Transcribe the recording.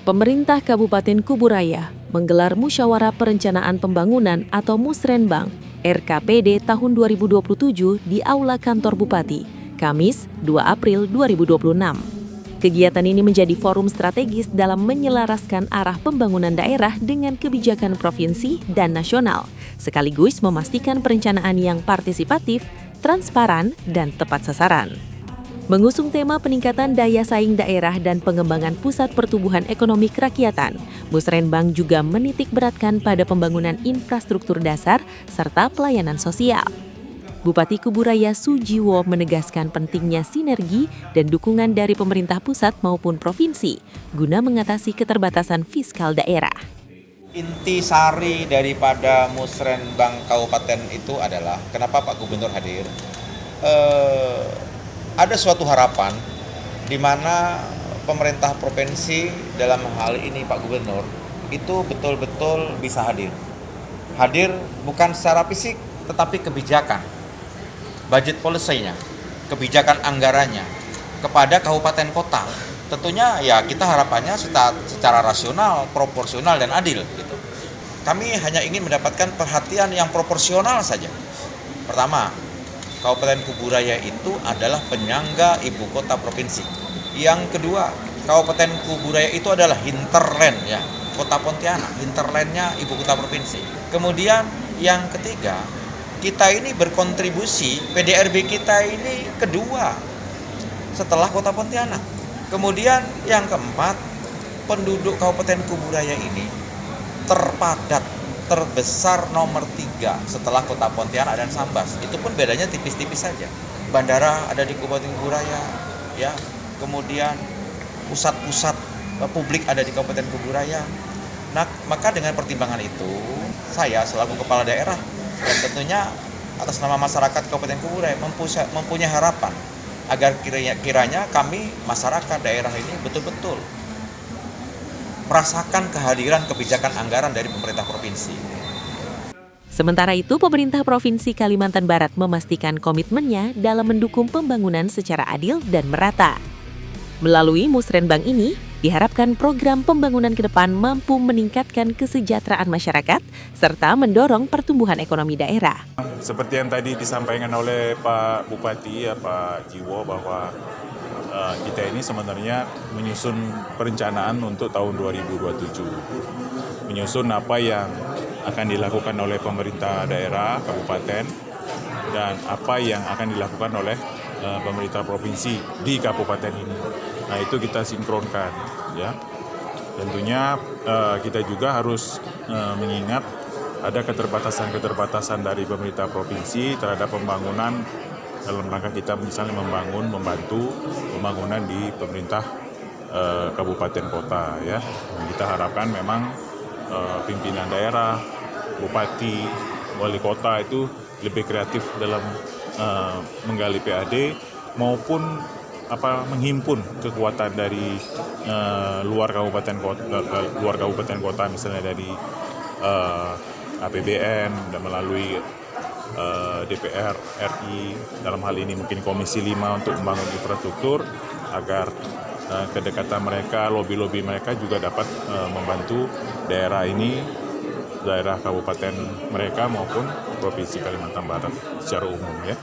Pemerintah Kabupaten Kuburaya menggelar Musyawarah Perencanaan Pembangunan atau Musrenbang RKPD tahun 2027 di Aula Kantor Bupati, Kamis 2 April 2026. Kegiatan ini menjadi forum strategis dalam menyelaraskan arah pembangunan daerah dengan kebijakan provinsi dan nasional, sekaligus memastikan perencanaan yang partisipatif, transparan, dan tepat sasaran. Mengusung tema peningkatan daya saing daerah dan pengembangan pusat pertumbuhan ekonomi kerakyatan, Musrenbang juga menitik beratkan pada pembangunan infrastruktur dasar serta pelayanan sosial. Bupati Kuburaya Sujiwo menegaskan pentingnya sinergi dan dukungan dari pemerintah pusat maupun provinsi guna mengatasi keterbatasan fiskal daerah. Intisari daripada Musrenbang Kabupaten itu adalah kenapa Pak Gubernur hadir. Ada suatu harapan di mana pemerintah provinsi dalam hal ini Pak Gubernur itu betul-betul bisa hadir. Hadir bukan secara fisik tetapi kebijakan, budget policy-nya, kebijakan anggarannya kepada kabupaten kota. Tentunya ya kita harapannya secara rasional, proporsional dan adil gitu. Kami hanya ingin mendapatkan perhatian yang proporsional saja. Pertama, Kabupaten Kuburaya itu adalah penyangga ibu kota provinsi. Yang kedua, Kabupaten Kuburaya itu adalah hinterland ya, Kota Pontianak, hinterlandnya ibu kota provinsi. Kemudian yang ketiga, kita ini berkontribusi, PDRB kita ini kedua setelah Kota Pontianak. Kemudian yang keempat, penduduk Kabupaten Kuburaya ini terpadat, terbesar nomor 3 setelah Kota Pontianak dan Sambas. Itu pun bedanya tipis-tipis saja. Bandara ada di Kabupaten Kuburaya, ya. Kemudian pusat-pusat publik ada di Kabupaten Kuburaya. Nah, maka dengan pertimbangan itu, saya selaku kepala daerah dan tentunya atas nama masyarakat Kabupaten Kuburaya mempunyai harapan agar kiranya kami masyarakat daerah ini betul-betul merasakan kehadiran kebijakan anggaran dari pemerintah provinsi. Sementara itu, pemerintah Provinsi Kalimantan Barat memastikan komitmennya dalam mendukung pembangunan secara adil dan merata. Melalui Musrenbang ini, diharapkan program pembangunan ke depan mampu meningkatkan kesejahteraan masyarakat serta mendorong pertumbuhan ekonomi daerah. Seperti yang tadi disampaikan oleh Pak Bupati, Pak Jiwo, bahwa kita ini sebenarnya menyusun perencanaan untuk tahun 2027. Menyusun apa yang akan dilakukan oleh pemerintah daerah, kabupaten, dan apa yang akan dilakukan oleh pemerintah provinsi di kabupaten ini. Nah, itu kita sinkronkan, ya. Tentunya kita juga harus mengingat ada keterbatasan-keterbatasan dari pemerintah provinsi terhadap pembangunan dalam rangka kita misalnya membantu pembangunan di pemerintah kabupaten kota, ya. Dan kita harapkan memang pimpinan daerah, bupati, wali kota itu lebih kreatif dalam menggali PAD maupun menghimpun kekuatan dari luar kabupaten kota misalnya dari APBN dan melalui DPR RI, dalam hal ini mungkin Komisi 5 untuk membangun infrastruktur agar kedekatan mereka, lobi-lobi mereka juga dapat membantu daerah ini, daerah kabupaten mereka maupun Provinsi Kalimantan Barat secara umum, ya.